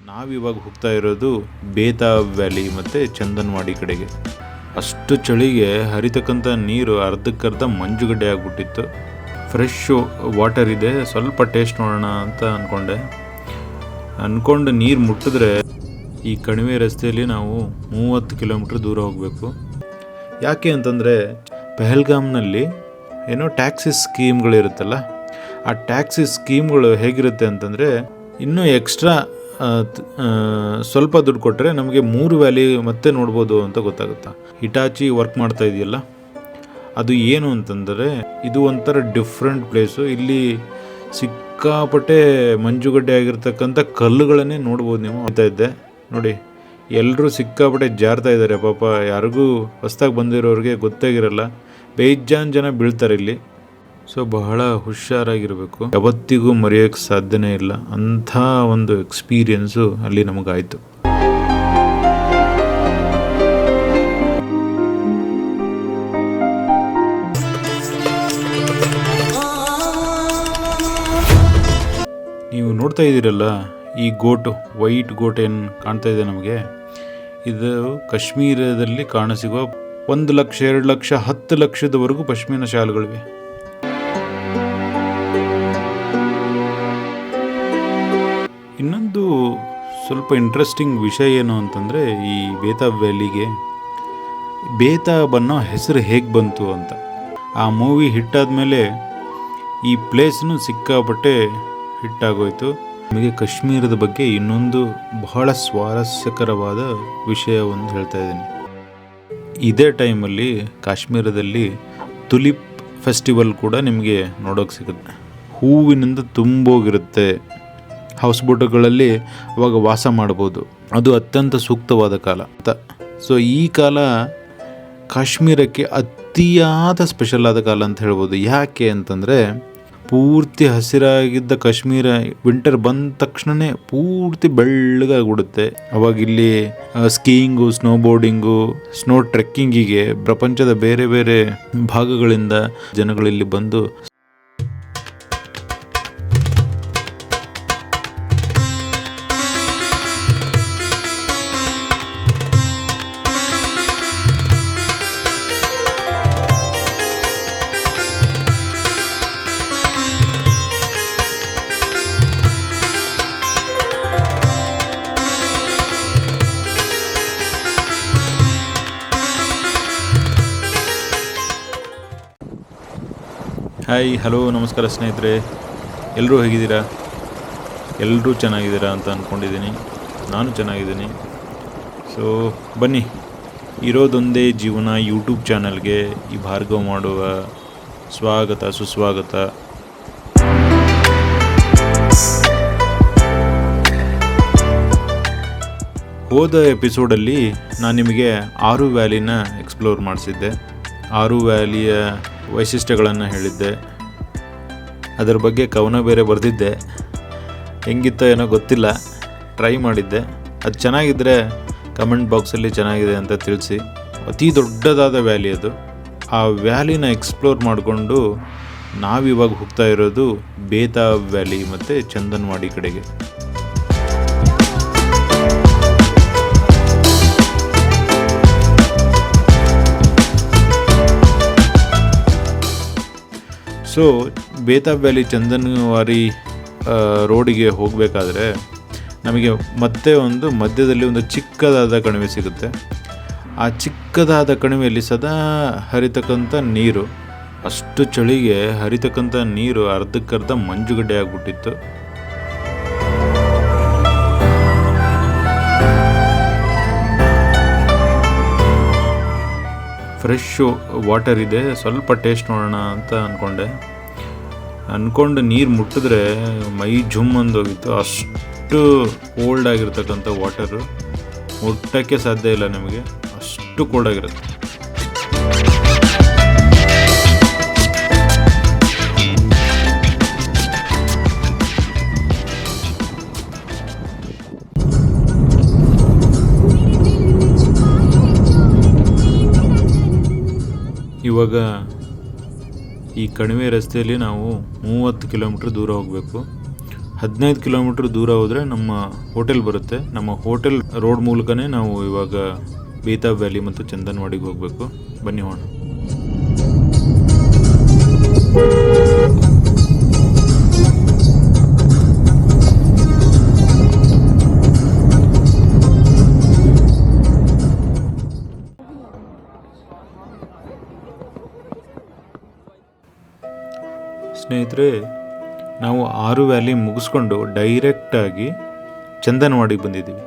ನಾವಿವಾಗ ಹೋಗ್ತಾ ಇರೋದು ಬೇತಾಬ್ ವ್ಯಾಲಿ ಮತ್ತು ಚಂದನ್ವಾಡಿ ಕಡೆಗೆ. ಅಷ್ಟು ಚಳಿಗೆ ಹರಿತಕ್ಕಂಥ ನೀರು ಅರ್ಧಕ್ಕರ್ಧ ಮಂಜುಗಡ್ಡೆ ಆಗಿಬಿಟ್ಟಿತ್ತು. ಫ್ರೆಶ್ಶು ವಾಟರ್ ಇದೆ, ಸ್ವಲ್ಪ ಟೇಸ್ಟ್ ನೋಡೋಣ ಅಂತ ಅಂದ್ಕೊಂಡು ನೀರು ಮುಟ್ಟಿದ್ರೆ ಈ ಕಣಿವೆ ರಸ್ತೆಯಲ್ಲಿ ನಾವು 30 ಕಿಲೋಮೀಟ್ರ್ ದೂರ ಹೋಗಬೇಕು. ಯಾಕೆ ಅಂತಂದರೆ ಪೆಹಲ್ಗಾಮ್ನಲ್ಲಿ ಏನೋ ಟ್ಯಾಕ್ಸಿ ಸ್ಕೀಮ್ಗಳಿರುತ್ತಲ್ಲ, ಆ ಟ್ಯಾಕ್ಸಿ ಸ್ಕೀಮ್ಗಳು ಹೇಗಿರುತ್ತೆ ಅಂತಂದರೆ ಇನ್ನೂ ಎಕ್ಸ್ಟ್ರಾ ಸ್ವಲ್ಪ ದುಡ್ಡು ಕೊಟ್ಟರೆ ನಮಗೆ 3 ವ್ಯಾಲಿ ಮತ್ತೆ ನೋಡ್ಬೋದು ಅಂತ ಗೊತ್ತಾಗುತ್ತಾ. ಹಿಟಾಚಿ ವರ್ಕ್ ಮಾಡ್ತಾ ಇದೆಯಲ್ಲ, ಅದು ಏನು ಅಂತಂದರೆ ಇದು ಒಂಥರ ಡಿಫ್ರೆಂಟ್ ಪ್ಲೇಸು. ಇಲ್ಲಿ ಸಿಕ್ಕಾಪಟ್ಟೆ ಮಂಜುಗಡ್ಡೆ ಆಗಿರ್ತಕ್ಕಂಥ ಕಲ್ಲುಗಳನ್ನೇ ನೋಡ್ಬೋದು. ನೀವು ಆಗ್ತಾ ಇದ್ದೆ ನೋಡಿ, ಎಲ್ಲರೂ ಸಿಕ್ಕಾಪಟ್ಟೆ ಜಾರ್ತಾ ಇದ್ದಾರೆ. ಪಾಪ ಯಾರಿಗೂ ಹೊಸ್ದಾಗಿ ಬಂದಿರೋರಿಗೆ ಗೊತ್ತಾಗಿರಲ್ಲ, ಬೇಜಾನ್ ಜನ ಬೀಳ್ತಾರೆ ಇಲ್ಲಿ. ಸೊ ಬಹಳ ಹುಷಾರಾಗಿರಬೇಕು, ಯಾವತ್ತಿಗೂ ಮರೆಯೋಕ್ಕೆ ಸಾಧ್ಯನೇ ಇಲ್ಲ. ಅಂಥ ಒಂದು ಎಕ್ಸ್ಪೀರಿಯೆನ್ಸು ಅಲ್ಲಿ ನಮಗಾಯಿತು. ನೀವು ನೋಡ್ತಾ ಇದ್ದೀರಲ್ಲ, ಈ ಗೋಟು, ವೈಟ್ ಗೋಟ್ ಏನು ಕಾಣ್ತಾ ಇದೆ ನಮಗೆ, ಇದು ಕಾಶ್ಮೀರದಲ್ಲಿ ಕಾಣಸಿಗುವ 1 ಲಕ್ಷ, 2 ಲಕ್ಷ, 10 ಲಕ್ಷದವರೆಗೂ ಪಶ್ಮಿನ ಶಾಲುಗಳಿವೆ. ಇನ್ನೊಂದು ಸ್ವಲ್ಪ ಇಂಟ್ರೆಸ್ಟಿಂಗ್ ವಿಷಯ ಏನು ಅಂತಂದರೆ, ಈ ಬೇತಾಬ್ ವ್ಯಾಲಿಗೆ ಬೇತಾಬ್ ಅನ್ನೋ ಹೆಸರು ಹೇಗೆ ಬಂತು ಅಂತ. ಆ ಮೂವಿ ಹಿಟ್ಟಾದಮೇಲೆ ಈ ಪ್ಲೇಸ್ನು ಸಿಕ್ಕಾಪಟ್ಟೆ ಹಿಟ್ಟಾಗೋಯ್ತು. ನಿಮಗೆ ಕಾಶ್ಮೀರದ ಬಗ್ಗೆ ಇನ್ನೊಂದು ಬಹಳ ಸ್ವಾರಸ್ಯಕರವಾದ ವಿಷಯ ಒಂದು ಹೇಳ್ತಾ ಇದ್ದೀನಿ. ಇದೇ ಟೈಮಲ್ಲಿ ಕಾಶ್ಮೀರದಲ್ಲಿ ತುಲಿಪ್ ಫೆಸ್ಟಿವಲ್ ಕೂಡ ನಿಮಗೆ ನೋಡೋಕೆ ಸಿಗುತ್ತೆ. ಹೂವಿನಿಂದ ತುಂಬೋಗಿರುತ್ತೆ. ಹೌಸ್ ಬೋಟುಗಳಲ್ಲಿ ಅವಾಗ ವಾಸ ಮಾಡ್ಬೋದು. ಅದು ಅತ್ಯಂತ ಸೂಕ್ತವಾದ ಕಾಲ ಅಂತ. ಸೊ ಈ ಕಾಲ ಕಾಶ್ಮೀರಕ್ಕೆ ಅತಿಯಾದ ಸ್ಪೆಷಲ್ ಆದ ಕಾಲ ಅಂತ ಹೇಳ್ಬೋದು. ಯಾಕೆ ಅಂತಂದರೆ ಪೂರ್ತಿ ಹಸಿರಾಗಿದ್ದ ಕಾಶ್ಮೀರ ವಿಂಟರ್ ಬಂದ ತಕ್ಷಣವೇ ಪೂರ್ತಿ ಬೆಳ್ಳಗಾಗ್ಬಿಡುತ್ತೆ. ಅವಾಗ ಇಲ್ಲಿ ಸ್ಕೀಯಿಂಗು, ಸ್ನೋ ಬೋರ್ಡಿಂಗು, ಸ್ನೋ ಟ್ರೆಕ್ಕಿಂಗಿಗೆ ಪ್ರಪಂಚದ ಬೇರೆ ಬೇರೆ ಭಾಗಗಳಿಂದ ಜನಗಳಿಲ್ಲಿ ಬಂದು ಹಾಯ್, ಹಲೋ, ನಮಸ್ಕಾರ ಸ್ನೇಹಿತರೆ. ಎಲ್ಲರೂ ಹೇಗಿದ್ದೀರಾ? ಎಲ್ಲರೂ ಚೆನ್ನಾಗಿದ್ದೀರಾ ಅಂತ ಅಂದ್ಕೊಂಡಿದ್ದೀನಿ. ನಾನು ಚೆನ್ನಾಗಿದ್ದೀನಿ. ಸೊ ಬನ್ನಿ, ಇರೋದೊಂದೇ ಜೀವನ ಯೂಟ್ಯೂಬ್ ಚಾನಲ್ಗೆ ಈ ಭಾರ್ಗವ್ ಮಾಡುವ ಸ್ವಾಗತ, ಸುಸ್ವಾಗತ. ಹೋದ ಎಪಿಸೋಡಲ್ಲಿ ನಾನು ನಿಮಗೆ 6 ವ್ಯಾಲಿನ ಎಕ್ಸ್ಪ್ಲೋರ್ ಮಾಡಿಸಿದ್ದೆ. 6 ವ್ಯಾಲಿಯ ವೈಶಿಷ್ಟ್ಯಗಳನ್ನು ಹೇಳಿದ್ದೆ. ಅದರ ಬಗ್ಗೆ ಕವನ ಬೇರೆ ಬರೆದಿದ್ದೆ. ಹೆಂಗಿತ್ತೋ ಏನೋ ಗೊತ್ತಿಲ್ಲ, ಟ್ರೈ ಮಾಡಿದ್ದೆ. ಅದು ಚೆನ್ನಾಗಿದ್ದರೆ ಕಮೆಂಟ್ ಬಾಕ್ಸಲ್ಲಿ ಚೆನ್ನಾಗಿದೆ ಅಂತ ತಿಳಿಸಿ. ಅತಿ ದೊಡ್ಡದಾದ ವ್ಯಾಲಿ ಅದು. ಆ ವ್ಯಾಲಿನ ಎಕ್ಸ್ಪ್ಲೋರ್ ಮಾಡಿಕೊಂಡು ನಾವಿವಾಗ ಹೋಗ್ತಾ ಇರೋದು ಬೇತಾಬ್ ವ್ಯಾಲಿ ಮತ್ತು ಚಂದನ್ವಾಡಿ ಕಡೆಗೆ. ಸೊ ಬೇತಾಬ್ ವ್ಯಾಲಿ ಚಂದನ್ವಾಡಿ ರೋಡಿಗೆ ಹೋಗಬೇಕಾದ್ರೆ ನಮಗೆ ಮತ್ತೆ ಮಧ್ಯದಲ್ಲಿ ಒಂದು ಚಿಕ್ಕದಾದ ಕಣಿವೆ ಸಿಗುತ್ತೆ. ಆ ಚಿಕ್ಕದಾದ ಕಣಿವೆಯಲ್ಲಿ ಸದಾ ಹರಿತಕ್ಕಂಥ ನೀರು, ಅಷ್ಟು ಚಳಿಗೆ ಹರಿತಕ್ಕಂಥ ನೀರು ಅರ್ಧಕ್ಕರ್ಧ ಮಂಜುಗಡ್ಡೆ ಆಗಿಬಿಟ್ಟಿತ್ತು. ಫ್ರೆಶ್ಶು ವಾಟರ್ ಇದೆ, ಸ್ವಲ್ಪ ಟೇಸ್ಟ್ ನೋಡೋಣ ಅಂತ ಅಂದ್ಕೊಂಡು ನೀರು ಮುಟ್ಟಿದ್ರೆ ಮೈ ಜುಮ್ ಅಂದೋಗಿತ್ತು. ಅಷ್ಟು ಕೋಲ್ಡ್ ಆಗಿರ್ತಕ್ಕಂಥ ವಾಟರು, ಮುಟ್ಟೋಕ್ಕೆ ಸಾಧ್ಯ ಇಲ್ಲ ನಿಮಗೆ, ಅಷ್ಟು ಕೋಲ್ಡ್ ಆಗಿರುತ್ತೆ. ಇವಾಗ ಈ ಕಣಿವೆ ರಸ್ತೆಯಲ್ಲಿ ನಾವು 30 ಕಿಲೋಮೀಟ್ರ್ ದೂರ ಹೋಗಬೇಕು. 15 ಕಿಲೋಮೀಟ್ರ್ ದೂರ ಹೋದರೆ ನಮ್ಮ ಹೋಟೆಲ್ ಬರುತ್ತೆ. ನಮ್ಮ ಹೋಟೆಲ್ ರೋಡ್ ಮೂಲಕನೇ ನಾವು ಇವಾಗ ಬೇತಾಬ್ ವ್ಯಾಲಿ ಮತ್ತು ಚಂದನ್ವಾಡಿಗೆ ಹೋಗಬೇಕು. ಬನ್ನಿ ಹೋಣ. ಸ್ನೇಹಿತರೆ, ನಾವು 6 ವ್ಯಾಲಿ ಮುಗಿಸ್ಕೊಂಡು ಡೈರೆಕ್ಟಾಗಿ ಚಂದನ್ವಾಡಿಗೆ ಬಂದಿದ್ದೀವಿ.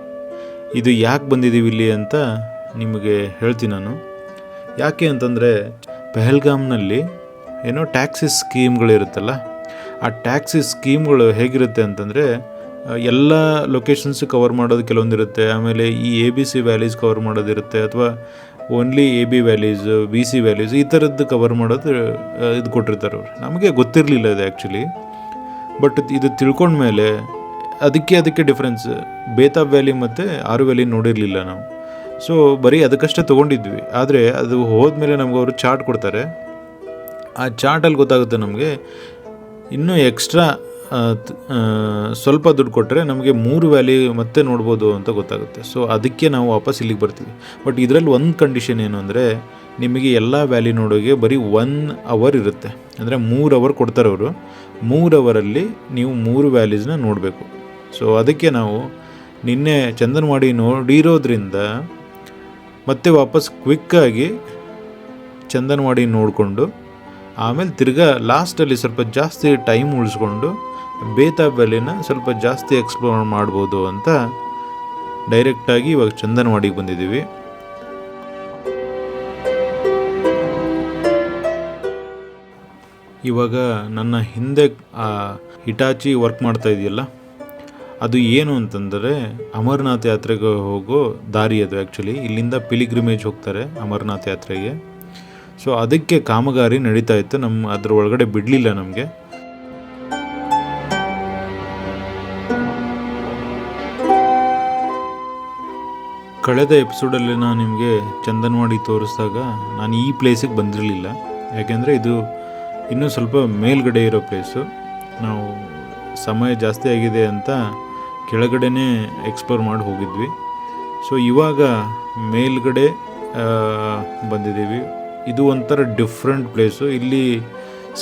ಇದು ಯಾಕೆ ಬಂದಿದ್ದೀವಿ ಇಲ್ಲಿ ಅಂತ ನಿಮಗೆ ಹೇಳ್ತೀನಿ ನಾನು. ಯಾಕೆ ಅಂತಂದರೆ, ಪೆಹಲ್ಗಾಮ್ನಲ್ಲಿ ಏನೋ ಟ್ಯಾಕ್ಸಿ ಸ್ಕೀಮ್ಗಳಿರುತ್ತಲ್ಲ, ಆ ಟ್ಯಾಕ್ಸಿ ಸ್ಕೀಮ್ಗಳು ಹೇಗಿರುತ್ತೆ ಅಂತಂದರೆ, ಎಲ್ಲ ಲೊಕೇಶನ್ಸ್ ಕವರ್ ಮಾಡೋದು ಕೆಲವೊಂದಿರುತ್ತೆ. ಆಮೇಲೆ ಈ ABC ವ್ಯಾಲೀಸ್ ಕವರ್ ಮಾಡೋದಿರುತ್ತೆ, ಅಥವಾ only AB valleys, BC valleys ಈ ಥರದ್ದು ಕವರ್ ಮಾಡೋದು ಇದು ಕೊಟ್ಟಿರ್ತಾರೆ ಅವರು. ನಮಗೆ ಗೊತ್ತಿರಲಿಲ್ಲ ಇದು ಆ್ಯಕ್ಚುಲಿ. ಬಟ್ ಇದು ತಿಳ್ಕೊಂಡ್ಮೇಲೆ ಅದಕ್ಕೆ ಡಿಫ್ರೆನ್ಸ್. ಬೇತಾಬ್ ವ್ಯಾಲಿ ಮತ್ತು 6 ವ್ಯಾಲಿ ನೋಡಿರಲಿಲ್ಲ ನಾವು. ಸೊ ಬರೀ ಅದಕ್ಕಷ್ಟೇ ತೊಗೊಂಡಿದ್ವಿ. ಆದರೆ ಅದು ಹೋದ್ಮೇಲೆ ನಮ್ಗೆ ಅವರು ಚಾರ್ಟ್ ಕೊಡ್ತಾರೆ. ಆ ಚಾರ್ಟಲ್ಲಿ ಗೊತ್ತಾಗುತ್ತೆ ನಮಗೆ ಇನ್ನೂ ಎಕ್ಸ್ಟ್ರಾ ಸ್ವಲ್ಪ ದುಡ್ಡು ಕೊಟ್ಟರೆ ನಮಗೆ 3 ವ್ಯಾಲಿ ಮತ್ತೆ ನೋಡ್ಬೋದು ಅಂತ ಗೊತ್ತಾಗುತ್ತೆ. ಸೊ ಅದಕ್ಕೆ ನಾವು ವಾಪಸ್ ಇಲ್ಲಿಗೆ ಬರ್ತೀವಿ. ಬಟ್ ಇದರಲ್ಲಿ ಒಂದು ಕಂಡೀಷನ್ ಏನು ಅಂದರೆ, ನಿಮಗೆ ಎಲ್ಲ ವ್ಯಾಲಿ ನೋಡೋಗೆ ಬರೀ 1 ಅವರ್ ಇರುತ್ತೆ. ಅಂದರೆ 3 ಅವರ್ ಕೊಡ್ತಾರೆ ಅವರು. 3 ಅವರಲ್ಲಿ ನೀವು 3 ವ್ಯಾಲೀಸ್ನ ನೋಡಬೇಕು. ಸೊ ಅದಕ್ಕೆ ನಾವು ನಿನ್ನೆ ಚಂದನ್ವಾಡಿ ನೋಡಿರೋದ್ರಿಂದ ಮತ್ತೆ ವಾಪಸ್ ಕ್ವಿಕ್ಕಾಗಿ ಚಂದನ್ವಾಡಿ ನೋಡಿಕೊಂಡು ಆಮೇಲೆ ತಿರ್ಗಾ ಲಾಸ್ಟಲ್ಲಿ ಸ್ವಲ್ಪ ಜಾಸ್ತಿ ಟೈಮ್ ಉಳಿಸ್ಕೊಂಡು ಬೇತಾಬ್ ವ್ಯಾಲಿನ ಸ್ವಲ್ಪ ಜಾಸ್ತಿ ಎಕ್ಸ್ಪ್ಲೋರ್ ಮಾಡ್ಬೋದು ಅಂತ ಡೈರೆಕ್ಟಾಗಿ ಇವಾಗ ಚಂದನ್ವಾಡಿಗೆ ಬಂದಿದ್ದೀವಿ. ಇವಾಗ ನನ್ನ ಹಿಂದೆ ಹಿಟಾಚಿ ವರ್ಕ್ ಮಾಡ್ತಾ ಇದೆಯಲ್ಲ, ಅದು ಏನು ಅಂತಂದರೆ ಅಮರನಾಥ್ ಯಾತ್ರೆಗೆ ಹೋಗೋ ದಾರಿ ಅದು. ಆ್ಯಕ್ಚುಲಿ ಇಲ್ಲಿಂದ ಪಿಲಿಗ್ರಿಮೇಜ್ ಹೋಗ್ತಾರೆ ಅಮರನಾಥ್ ಯಾತ್ರೆಗೆ. ಸೊ ಅದಕ್ಕೆ ಕಾಮಗಾರಿ ನಡೀತಾ ಇತ್ತು. ಅದ್ರ ಒಳಗಡೆ ಬಿಡಲಿಲ್ಲ ನಮಗೆ. ಕಳೆದ ಎಪಿಸೋಡಲ್ಲಿ ನಾನು ನಿಮಗೆ ಚಂದನ್ವಾಡಿ ತೋರಿಸಿದಾಗ ನಾನು ಈ ಪ್ಲೇಸಿಗೆ ಬಂದಿರಲಿಲ್ಲ. ಯಾಕೆಂದರೆ ಇದು ಇನ್ನೂ ಸ್ವಲ್ಪ ಮೇಲ್ಗಡೆ ಇರೋ ಪ್ಲೇಸು. ನಾವು ಸಮಯ ಜಾಸ್ತಿ ಆಗಿದೆ ಅಂತ ಕೆಳಗಡೆನೇ ಎಕ್ಸ್ಪ್ಲೋರ್ ಮಾಡಿ ಹೋಗಿದ್ವಿ. ಸೊ ಇವಾಗ ಮೇಲ್ಗಡೆ ಬಂದಿದ್ದೀವಿ. ಇದು ಒಂಥರ ಡಿಫ್ರೆಂಟ್ ಪ್ಲೇಸು. ಇಲ್ಲಿ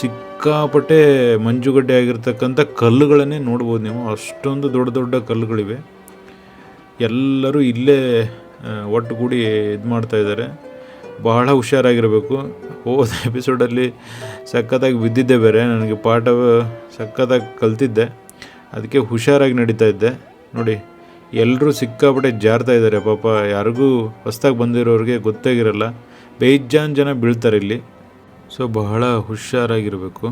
ಸಿಕ್ಕಾಪಟ್ಟೆ ಮಂಜುಗಡ್ಡೆ ಆಗಿರ್ತಕ್ಕಂಥ ಕಲ್ಲುಗಳನ್ನೇ ನೋಡ್ಬೋದು ನೀವು. ಅಷ್ಟೊಂದು ದೊಡ್ಡ ದೊಡ್ಡ ಕಲ್ಲುಗಳಿವೆ. ಎಲ್ಲರೂ ಇಲ್ಲೇ ಒಟ್ಟುಗೂಡಿ ಇದು ಮಾಡ್ತಾಯಿದ್ದಾರೆ. ಬಹಳ ಹುಷಾರಾಗಿರಬೇಕು. ಹೋದ ಎಪಿಸೋಡಲ್ಲಿ ಸಖತ್ತಾಗಿ ಬಿದ್ದಿದ್ದೆ ಬೇರೆ. ನನಗೆ ಪಾಠ ಸಖತ್ತಾಗಿ ಕಲ್ತಿದ್ದೆ, ಅದಕ್ಕೆ ಹುಷಾರಾಗಿ ನಡೀತಾ ಇದ್ದೆ. ನೋಡಿ, ಎಲ್ಲರೂ ಸಿಕ್ಕಾಪಟ್ಟೆ ಜಾರ್ತಾ ಇದ್ದಾರೆ. ಪಾಪ ಯಾರಿಗೂ ಹೊಸ್ದಾಗಿ ಬಂದಿರೋರಿಗೆ ಗೊತ್ತಾಗಿರಲ್ಲ. ಬೇಜಾನ್ ಜನ ಬೀಳ್ತಾರೆ ಇಲ್ಲಿ. ಸೊ ಬಹಳ ಹುಷಾರಾಗಿರಬೇಕು.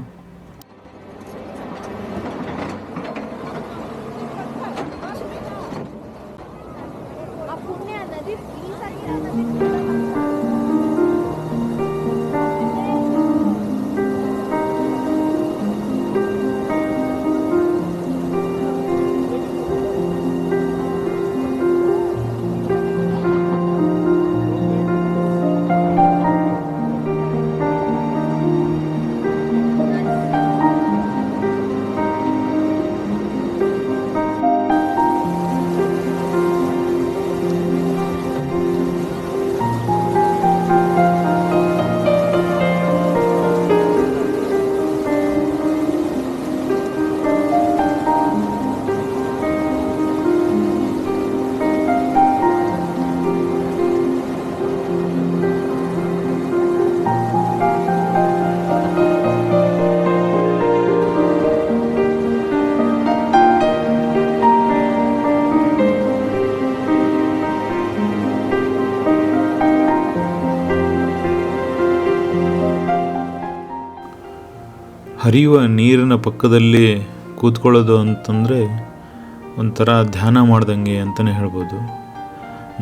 ಹರಿಯುವ ನೀರಿನ ಪಕ್ಕದಲ್ಲಿ ಕೂತ್ಕೊಳ್ಳೋದು ಅಂತಂದರೆ ಒಂಥರ ಧ್ಯಾನ ಮಾಡ್ದಂಗೆ ಅಂತಲೇ ಹೇಳ್ಬೋದು.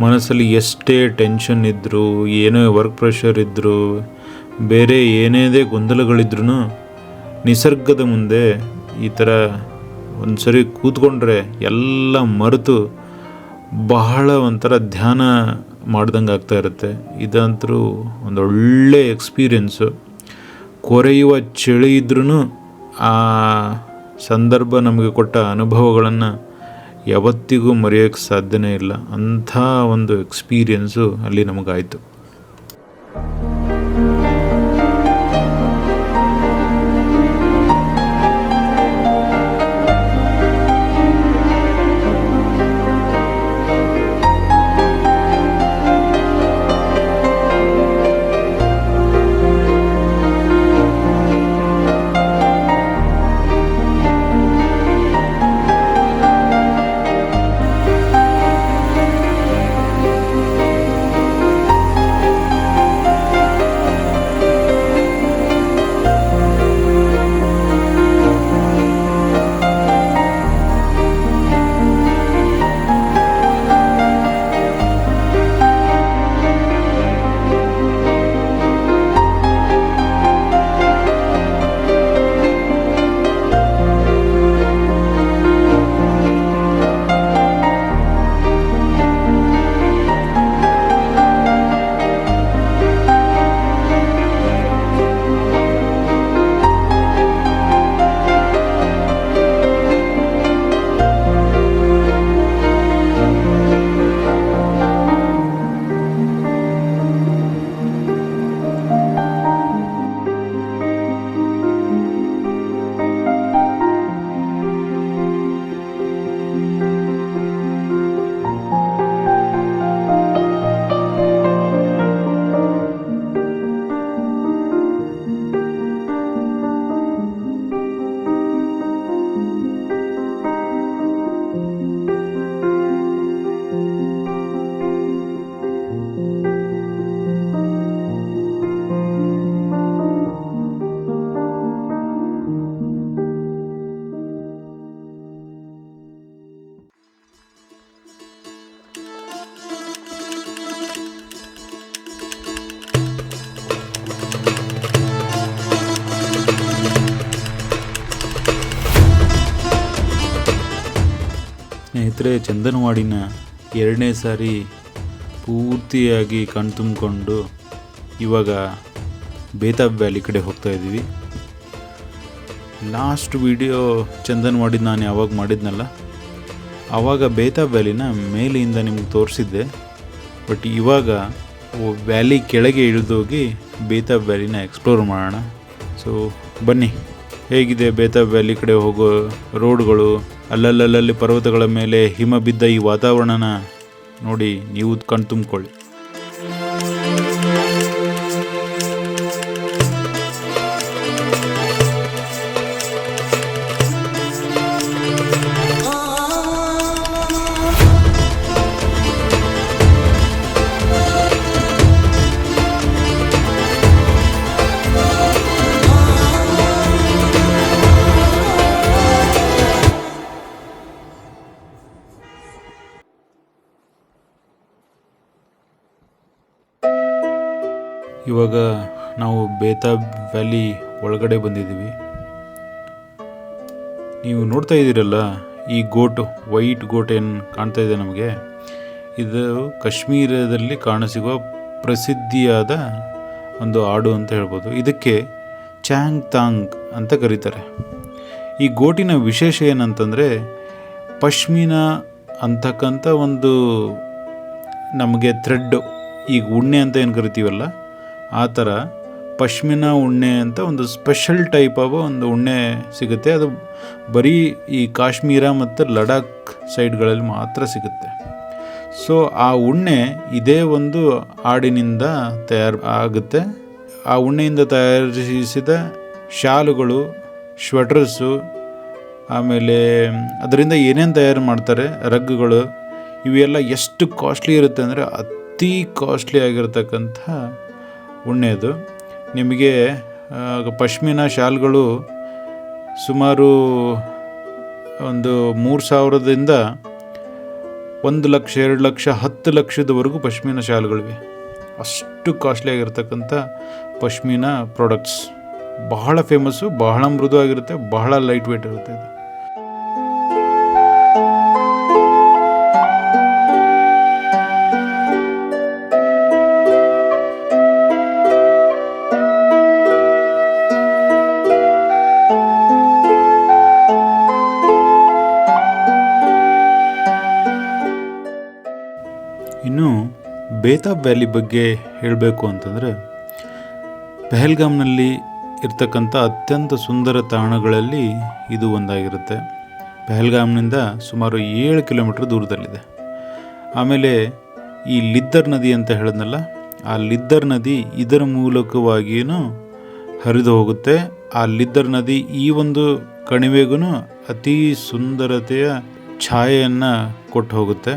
ಮನಸ್ಸಲ್ಲಿ ಎಷ್ಟೇ ಟೆನ್ಷನ್ ಇದ್ದರೂ, ಏನೇ ವರ್ಕ್ ಪ್ರೆಷರ್ ಇದ್ದರೂ, ಬೇರೆ ಏನೇದೇ ಗೊಂದಲಗಳಿದ್ರೂ ನಿಸರ್ಗದ ಮುಂದೆ ಈ ಥರ ಒಂದು ಸರಿ ಕೂತ್ಕೊಂಡ್ರೆ ಎಲ್ಲ ಮರೆತು ಬಹಳ ಒಂಥರ ಧ್ಯಾನ ಮಾಡ್ದಂಗೆ ಆಗ್ತಾ ಇರುತ್ತೆ. ಇದಂತರೂ ಒಂದೊಳ್ಳೆ ಎಕ್ಸ್ಪೀರಿಯೆನ್ಸು. ಕೊರೆಯುವ ಚಳಿ ಇದ್ರೂ ಆ ಸಂದರ್ಭ ನಮಗೆ ಕೊಟ್ಟ ಅನುಭವಗಳನ್ನು ಯಾವತ್ತಿಗೂ ಮರೆಯೋಕ್ಕೆ ಸಾಧ್ಯನೇ ಇಲ್ಲ. ಅಂಥ ಒಂದು ಎಕ್ಸ್ಪೀರಿಯೆನ್ಸು ಅಲ್ಲಿ ನಮಗಾಯಿತು. ಸ್ನೇಹಿತರೆ, ಚಂದನವಾಡಿನ 2ನೇ ಸಾರಿ ಪೂರ್ತಿಯಾಗಿ ಕಣ್ತುಂಬಿಕೊಂಡು ಇವಾಗ ಬೇತಾಬ್ ವ್ಯಾಲಿ ಕಡೆ ಹೋಗ್ತಾ ಇದ್ದೀವಿ. ಲಾಸ್ಟ್ ವಿಡಿಯೋ ಚಂದನವಾಡಿ ನಾನು ಯಾವಾಗ ಮಾಡಿದ್ನಲ್ಲ, ಆವಾಗ ಬೇತಾಬ್ ವ್ಯಾಲಿನ ಮೇಲಿಂದ ನಿಮ್ಗೆ ತೋರಿಸಿದ್ದೆ. ಬಟ್ ಇವಾಗ ವ್ಯಾಲಿ ಕೆಳಗೆ ಇಳಿದೋಗಿ ಬೇತಾಬ್ ವ್ಯಾಲಿನ ಎಕ್ಸ್ಪ್ಲೋರ್ ಮಾಡೋಣ. ಸೊ ಬನ್ನಿ, ಹೇಗಿದೆ ಬೇತಾಬ್ ವ್ಯಾಲಿ ಕಡೆ ಹೋಗೋ ರೋಡ್ಗಳು, ಅಲ್ಲಲ್ಲಿ ಪರ್ವತಗಳ ಮೇಲೆ ಹಿಮ ಬಿದ್ದ ಈ ವಾತಾವರಣನ ನೋಡಿ ನೀವು ಕಣ್ತುಂಬಿಕೊಳ್ಳಿ. ಇವಾಗ ನಾವು ಬೇತಾಬ್ ವ್ಯಾಲಿ ಒಳಗಡೆ ಬಂದಿದ್ದೀವಿ. ನೀವು ನೋಡ್ತಾ ಇದ್ದೀರಲ್ಲ, ಈ ಗೋಟು, ವೈಟ್ ಗೋಟ್ ಏನು ಕಾಣ್ತಾ ಇದೆ ನಮಗೆ, ಇದು ಕಾಶ್ಮೀರದಲ್ಲಿ ಕಾಣಸಿಗುವ ಪ್ರಸಿದ್ಧಿಯಾದ ಒಂದು ಆಡು ಅಂತ ಹೇಳ್ಬೋದು. ಇದಕ್ಕೆ ಚಾಂಗ್ ತಾಂಗ್ ಅಂತ ಕರೀತಾರೆ. ಈ ಗೋಟಿನ ವಿಶೇಷ ಏನಂತಂದರೆ, ಪಶ್ಮಿನಾ ಅಂತಕ್ಕಂಥ ಒಂದು ನಮಗೆ ಥ್ರೆಡ್, ಈಗ ಉಣ್ಣೆ ಅಂತ ಏನು ಕರಿತೀವಲ್ಲ ಆ ಥರ ಪಶ್ಮಿನಾ ಉಣ್ಣೆ ಅಂತ ಒಂದು ಸ್ಪೆಷಲ್ ಟೈಪ್ ಆಫ್ ಒಂದು ಉಣ್ಣೆ ಸಿಗುತ್ತೆ. ಅದು ಬರೀ ಈ ಕಾಶ್ಮೀರ ಮತ್ತು ಲಡಾಖ್ ಸೈಡ್ಗಳಲ್ಲಿ ಮಾತ್ರ ಸಿಗುತ್ತೆ. ಸೊ ಆ ಉಣ್ಣೆ ಇದೇ ಒಂದು ಆಡಿನಿಂದ ತಯಾರು ಆಗುತ್ತೆ. ಆ ಉಣ್ಣೆಯಿಂದ ತಯಾರಿಸಿದ ಶಾಲುಗಳು, ಸ್ವೆಟರ್ಸು, ಆಮೇಲೆ ಅದರಿಂದ ಏನೇನು ತಯಾರು ಮಾಡ್ತಾರೆ, ರಗ್ಗುಗಳು, ಇವೆಲ್ಲ ಎಷ್ಟು ಕಾಸ್ಟ್ಲಿ ಇರುತ್ತೆ ಅಂದರೆ ಅತಿ ಕಾಸ್ಟ್ಲಿ ಆಗಿರತಕ್ಕಂಥ ಉಣ್ಣೆ ಅದು. ನಿಮಗೆ ಪಶ್ಮಿನಾ ಶಾಲ್ಗಳು ಸುಮಾರು ಒಂದು 3,000ದಿಂದ 1 ಲಕ್ಷ, 2 ಲಕ್ಷ, 10 ಲಕ್ಷದವರೆಗೂ ಪಶ್ಮಿನಾ ಶಾಲ್ಗಳಿವೆ. ಅಷ್ಟು ಕಾಸ್ಟ್ಲಿ ಆಗಿರ್ತಕ್ಕಂಥ ಪಶ್ಮಿನಾ ಪ್ರಾಡಕ್ಟ್ಸ್. ಬಹಳ ಫೇಮಸ್ಸು, ಬಹಳ ಮೃದು ಆಗಿರುತ್ತೆ, ಬಹಳ ಲೈಟ್ ವೇಟ್ ಇರುತ್ತೆ ಇದು. ಇನ್ನು ಬೇತಾಬ್ ವ್ಯಾಲಿ ಬಗ್ಗೆ ಹೇಳಬೇಕು ಅಂತಂದರೆ, ಪೆಹಲ್ಗಾಮ್ನಲ್ಲಿ ಇರ್ತಕ್ಕಂಥ ಅತ್ಯಂತ ಸುಂದರ ತಾಣಗಳಲ್ಲಿ ಇದು ಒಂದಾಗಿರುತ್ತೆ. ಪೆಹಲ್ಗಾಮ್ನಿಂದ ಸುಮಾರು 7 ಕಿಲೋಮೀಟ್ರ್ ದೂರದಲ್ಲಿದೆ. ಆಮೇಲೆ ಈ ಲಿದ್ದರ್ ನದಿ ಅಂತ ಹೇಳಿದ್ನಲ್ಲ, ಆ ಲಿದ್ದರ್ ನದಿ ಇದರ ಮೂಲಕವಾಗಿಯೂ ಹರಿದು ಹೋಗುತ್ತೆ. ಆ ಲಿದ್ದರ್ ನದಿ ಈ ಒಂದು ಕಣಿವೆಗೂ ಅತಿ ಸುಂದರತೆಯ ಛಾಯೆಯನ್ನು ಕೊಟ್ಟು ಹೋಗುತ್ತೆ.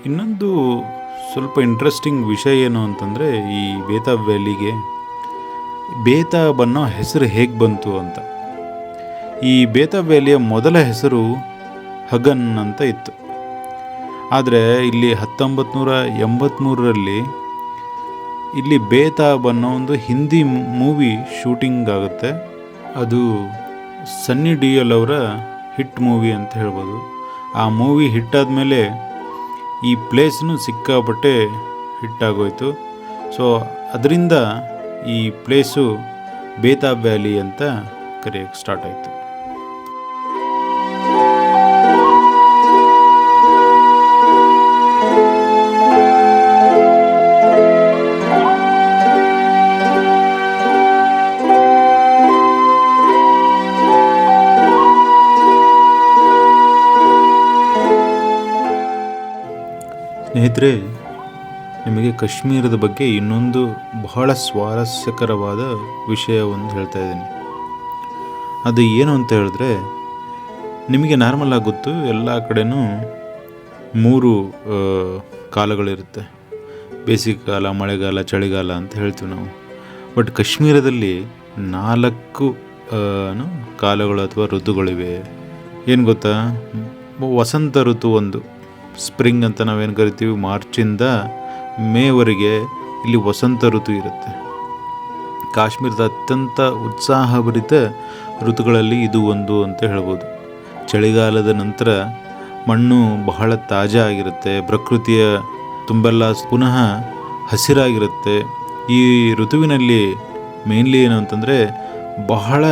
ಇನ್ನೊಂದು ಸ್ವಲ್ಪ ಇಂಟ್ರೆಸ್ಟಿಂಗ್ ವಿಷಯ ಏನು ಅಂತಂದರೆ, ಈ ಬೇತಾಬ್ ವ್ಯಾಲಿಗೆ ಬೇತಾಬ್ ಅನ್ನೋ ಹೆಸರು ಹೇಗೆ ಬಂತು ಅಂತ. ಈ ಬೇತಾಬ್ ವ್ಯಾಲಿಯ ಮೊದಲ ಹೆಸರು ಹಗನ್ ಅಂತ ಇತ್ತು. ಆದರೆ ಇಲ್ಲಿ 1983ರಲ್ಲಿ ಇಲ್ಲಿ ಬೇತಾಬ್ ಅನ್ನೋ ಒಂದು ಹಿಂದಿ ಮೂವಿ ಶೂಟಿಂಗ್ ಆಗುತ್ತೆ. ಅದು ಸನ್ನಿ ಡಿಯೋಲ್ ಅವರ ಹಿಟ್ ಮೂವಿ ಅಂತ ಹೇಳ್ಬೋದು. ಆ ಮೂವಿ ಹಿಟ್ಟಾದಮೇಲೆ ಈ ಪ್ಲೇಸ್ನು ಸಿಕ್ಕಾಪಟ್ಟೆ ಹಿಟ್ಟಾಗೋಯ್ತು. ಸೊ ಅದರಿಂದ ಈ ಪ್ಲೇಸು ಬೇತಾಬ್ ವ್ಯಾಲಿ ಅಂತ ಕರೆಯೋಕ್ಕೆ ಸ್ಟಾರ್ಟ್ ಆಯಿತು. ಸ್ನೇಹಿತರೆ, ನಿಮಗೆ ಕಾಶ್ಮೀರದ ಬಗ್ಗೆ ಇನ್ನೊಂದು ಬಹಳ ಸ್ವಾರಸ್ಯಕರವಾದ ವಿಷಯ ಒಂದು ಹೇಳ್ತಾ ಇದ್ದೀನಿ. ಅದು ಏನು ಅಂತ ಹೇಳಿದ್ರೆ, ನಿಮಗೆ ನಾರ್ಮಲ್ ಆಗಿ ಗೊತ್ತು, ಎಲ್ಲ ಕಡೆನೂ 3 ಕಾಲಗಳಿರುತ್ತೆ. ಬೇಸಿಗೆ ಕಾಲ, ಮಳೆಗಾಲ, ಚಳಿಗಾಲ ಅಂತ ಹೇಳ್ತೀವಿ ನಾವು. ಬಟ್ ಕಾಶ್ಮೀರದಲ್ಲಿ 4 ಕಾಲಗಳು ಅಥವಾ ಋತುಗಳಿವೆ. ಏನು ಗೊತ್ತಾ? ವಸಂತ ಋತು ಒಂದು, ಸ್ಪ್ರಿಂಗ್ ಅಂತ ನಾವೇನು ಕರಿತೀವಿ, ಮಾರ್ಚಿಂದ ಮೇವರೆಗೆ ಇಲ್ಲಿ ವಸಂತ ಋತು ಇರುತ್ತೆ. ಕಾಶ್ಮೀರದ ಅತ್ಯಂತ ಉತ್ಸಾಹಭರಿತ ಋತುಗಳಲ್ಲಿ ಇದು ಒಂದು ಅಂತ ಹೇಳ್ಬೋದು. ಚಳಿಗಾಲದ ನಂತರ ಮಣ್ಣು ಬಹಳ ತಾಜಾ ಆಗಿರುತ್ತೆ, ಪ್ರಕೃತಿಯ ತುಂಬೆಲ್ಲ ಪುನಃ ಹಸಿರಾಗಿರುತ್ತೆ. ಈ ಋತುವಿನಲ್ಲಿ ಮೇನ್ಲಿ ಏನು ಅಂತಂದರೆ, ಬಹಳ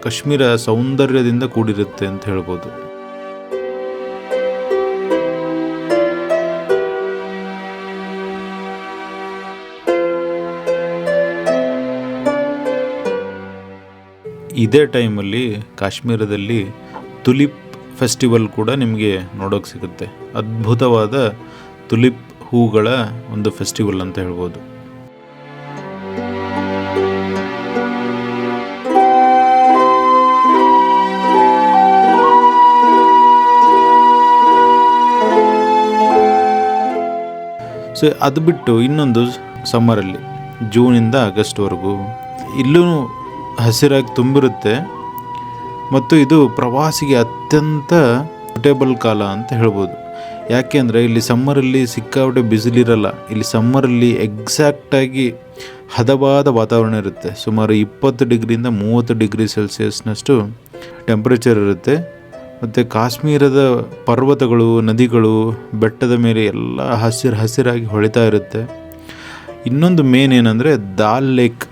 ಕಾಶ್ಮೀರ ಸೌಂದರ್ಯದಿಂದ ಕೂಡಿರುತ್ತೆ ಅಂತ ಹೇಳ್ಬೋದು. ಇದೇ ಟೈಮಲ್ಲಿ ಕಾಶ್ಮೀರದಲ್ಲಿ ತುಲಿಪ್ ಫೆಸ್ಟಿವಲ್ ಕೂಡ ನಿಮಗೆ ನೋಡೋಕ್ಕೆ ಸಿಗುತ್ತೆ. ಅದ್ಭುತವಾದ ತುಲಿಪ್ ಹೂಗಳ ಒಂದು ಫೆಸ್ಟಿವಲ್ ಅಂತ ಹೇಳ್ಬೋದು. ಸೊ ಅದು ಬಿಟ್ಟು ಇನ್ನೊಂದು ಸಮ್ಮರಲ್ಲಿ, ಜೂನಿಂದ ಆಗಸ್ಟ್ವರೆಗೂ ಇಲ್ಲೂ ಹಸಿರಾಗಿ ತುಂಬಿರುತ್ತೆ. ಮತ್ತು ಇದು ಪ್ರವಾಸಿಗೆ ಅತ್ಯಂತ ಸೂಟೇಬಲ್ ಕಾಲ ಅಂತ ಹೇಳ್ಬೋದು. ಯಾಕೆ ಅಂದರೆ ಇಲ್ಲಿ ಸಮ್ಮರಲ್ಲಿ ಸಿಕ್ಕಾಪಟ್ಟೆ ಬಿಸಿಲಿರಲ್ಲ. ಇಲ್ಲಿ ಸಮ್ಮರಲ್ಲಿ ಎಕ್ಸಾಕ್ಟಾಗಿ ಹದವಾದ ವಾತಾವರಣ ಇರುತ್ತೆ. ಸುಮಾರು 20 ಡಿಗ್ರಿಯಿಂದ 30 ಡಿಗ್ರಿ ಸೆಲ್ಸಿಯಸ್ನಷ್ಟು ಟೆಂಪ್ರೇಚರ್ ಇರುತ್ತೆ. ಮತ್ತು ಕಾಶ್ಮೀರದ ಪರ್ವತಗಳು, ನದಿಗಳು, ಬೆಟ್ಟದ ಮೇಲೆ ಎಲ್ಲ ಹಸಿರಾಗಿ ಹೊಳಿತಾ ಇರುತ್ತೆ. ಇನ್ನೊಂದು ಮೇನ್ ಏನಂದರೆ, ದಾಲ್ ಲೇಕ್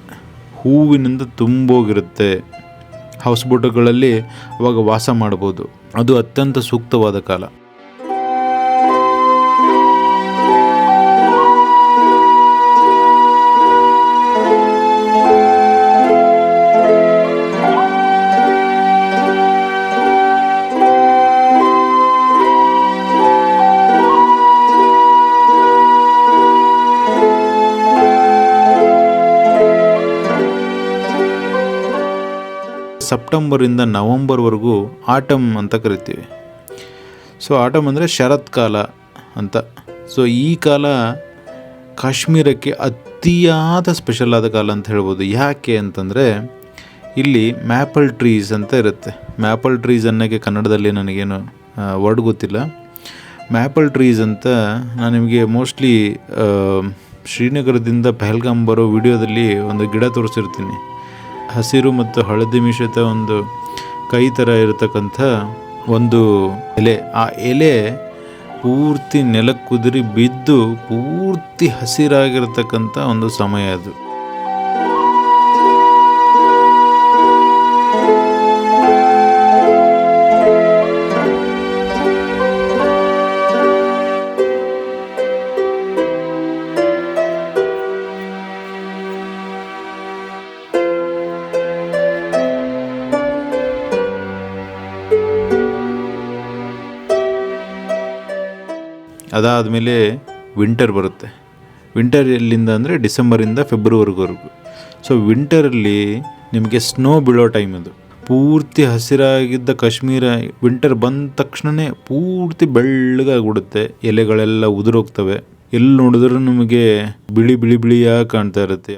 ಹೂವಿನಿಂದ ತುಂಬೋಗಿರುತ್ತೆ. ಹೌಸ್ ಬೋಟ್ಗಳಲ್ಲಿ ಅವಾಗ ವಾಸ ಮಾಡ್ಬೋದು. ಅದು ಅತ್ಯಂತ ಸೂಕ್ತವಾದ ಕಾಲ. ಸೆಪ್ಟೆಂಬರಿಂದ ನವಂಬರ್ವರೆಗೂ ಆಟಮ್ ಅಂತ ಕರಿತೀವಿ. ಸೊ ಆಟಮ್ ಅಂದರೆ ಶರತ್ಕಾಲ ಅಂತ. ಸೊ ಈ ಕಾಲ ಕಾಶ್ಮೀರಕ್ಕೆ ಅತಿಯಾದ ಸ್ಪೆಷಲ್ ಆದ ಕಾಲ ಅಂತ ಹೇಳ್ಬೋದು. ಯಾಕೆ ಅಂತಂದರೆ, ಇಲ್ಲಿ ಮ್ಯಾಪಲ್ ಟ್ರೀಸ್ ಅಂತ ಇರುತ್ತೆ. ಮ್ಯಾಪಲ್ ಟ್ರೀಸ್ ಅನ್ನೋಕ್ಕೆ ಕನ್ನಡದಲ್ಲಿ ನನಗೇನು ವರ್ಡ್ ಗೊತ್ತಿಲ್ಲ. ಮ್ಯಾಪಲ್ ಟ್ರೀಸ್ ಅಂತ ನಾನು ನಿಮಗೆ ಮೋಸ್ಟ್ಲಿ ಶ್ರೀನಗರದಿಂದ ಪೆಹಲ್ಗಾಮ್ ಬರೋ ವಿಡಿಯೋದಲ್ಲಿ ಒಂದು ಗಿಡ ತೋರಿಸಿರ್ತೀನಿ. ಹಸಿರು ಮತ್ತು ಹಳದಿ ಮಿಶ್ರಿತ ಒಂದು ಕೈ ಥರ ಇರತಕ್ಕಂಥ ಒಂದು ಎಲೆ, ಆ ಎಲೆ ಪೂರ್ತಿ ನೆಲಕ್ಕೆ ಕುದುರಿ ಬಿದ್ದು ಪೂರ್ತಿ ಹಸಿರಾಗಿರ್ತಕ್ಕಂಥ ಒಂದು ಸಮಯ ಅದು. ಅದಾದಮೇಲೆ ವಿಂಟರ್ ಬರುತ್ತೆ. ವಿಂಟರ್ ಎಲ್ಲಿಂದ ಅಂದರೆ ಡಿಸೆಂಬರಿಂದ ಫೆಬ್ರವರಿವರೆಗೂ. ಸೊ ವಿಂಟರಲ್ಲಿ ನಿಮಗೆ ಸ್ನೋ ಬೀಳೋ ಟೈಮ್ ಅದು. ಪೂರ್ತಿ ಹಸಿರಾಗಿದ್ದ ಕಾಶ್ಮೀರ ವಿಂಟರ್ ಬಂದ ತಕ್ಷಣವೇ ಪೂರ್ತಿ ಬೆಳ್ಳಗಾಗ್ಬಿಡುತ್ತೆ, ಎಲೆಗಳೆಲ್ಲ ಉದುರೋಗ್ತವೆ. ಎಲ್ಲಿ ನೋಡಿದ್ರೂ ನಿಮಗೆ ಬಿಳಿ ಬಿಳಿ ಬಿಳಿಯಾಗಿ ಕಾಣ್ತಾ ಇರುತ್ತೆ.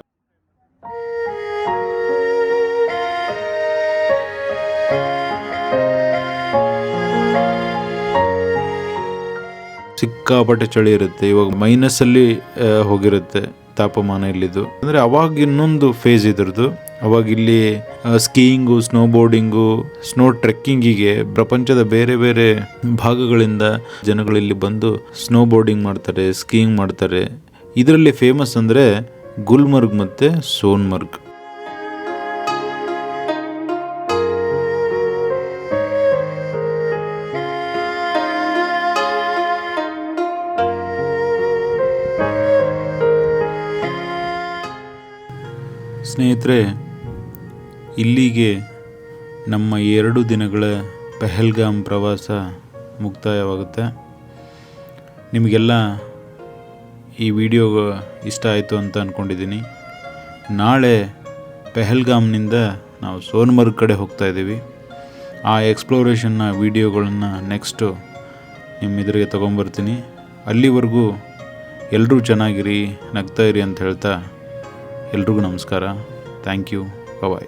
ಸಿಕ್ಕಾಪಟ್ಟೆ ಚಳಿ ಇರುತ್ತೆ. ಇವಾಗ ಮೈನಸ್ಸಲ್ಲಿ ಹೋಗಿರುತ್ತೆ ತಾಪಮಾನ ಇಲ್ಲಿದ್ದು. ಅಂದರೆ ಅವಾಗ ಇನ್ನೊಂದು ಫೇಸ್ ಇದ್ರದ್ದು. ಅವಾಗ ಇಲ್ಲಿ ಸ್ಕೀಯಿಂಗು, ಸ್ನೋ ಬೋರ್ಡಿಂಗು, ಸ್ನೋ ಟ್ರೆಕ್ಕಿಂಗಿಗೆ ಪ್ರಪಂಚದ ಬೇರೆ ಬೇರೆ ಭಾಗಗಳಿಂದ ಜನಗಳಿಲ್ಲಿ ಬಂದು ಸ್ನೋ ಬೋರ್ಡಿಂಗ್ ಮಾಡ್ತಾರೆ, ಸ್ಕೀಯಿಂಗ್ ಮಾಡ್ತಾರೆ. ಇದರಲ್ಲಿ ಫೇಮಸ್ ಅಂದರೆ ಗುಲ್ಮರ್ಗ್ ಮತ್ತು ಸೋನ್ಮರ್ಗ್. ಸ್ನೇಹಿತರೆ, ಇಲ್ಲಿಗೆ ನಮ್ಮ 2 ದಿನಗಳ ಪೆಹಲ್ಗಾಮ್ ಪ್ರವಾಸ ಮುಕ್ತಾಯವಾಗುತ್ತೆ. ನಿಮಗೆಲ್ಲ ಈ ವಿಡಿಯೋ ಇಷ್ಟ ಆಯಿತು ಅಂತ ಅಂದ್ಕೊಂಡಿದ್ದೀನಿ. ನಾಳೆ ಪೆಹಲ್ಗಾಮ್ನಿಂದ ನಾವು ಸೋನ್ಮರ್ಗ್ ಕಡೆ ಹೋಗ್ತಾ ಇದ್ದೀವಿ. ಆ ಎಕ್ಸ್ಪ್ಲೋರೇಷನ್ನ ವಿಡಿಯೋಗಳನ್ನು ನೆಕ್ಸ್ಟು ನಿಮ್ಮ ಎದುರಿಗೆ ತೊಗೊಂಬರ್ತೀನಿ. ಅಲ್ಲಿವರೆಗೂ ಎಲ್ಲರೂ ಚೆನ್ನಾಗಿರಿ, ನಗ್ತಾ ಇರಿ ಅಂತ ಹೇಳ್ತಾ ಎಲ್ರಿಗೂ ನಮಸ್ಕಾರ. Thank you. ಬಾಯ್.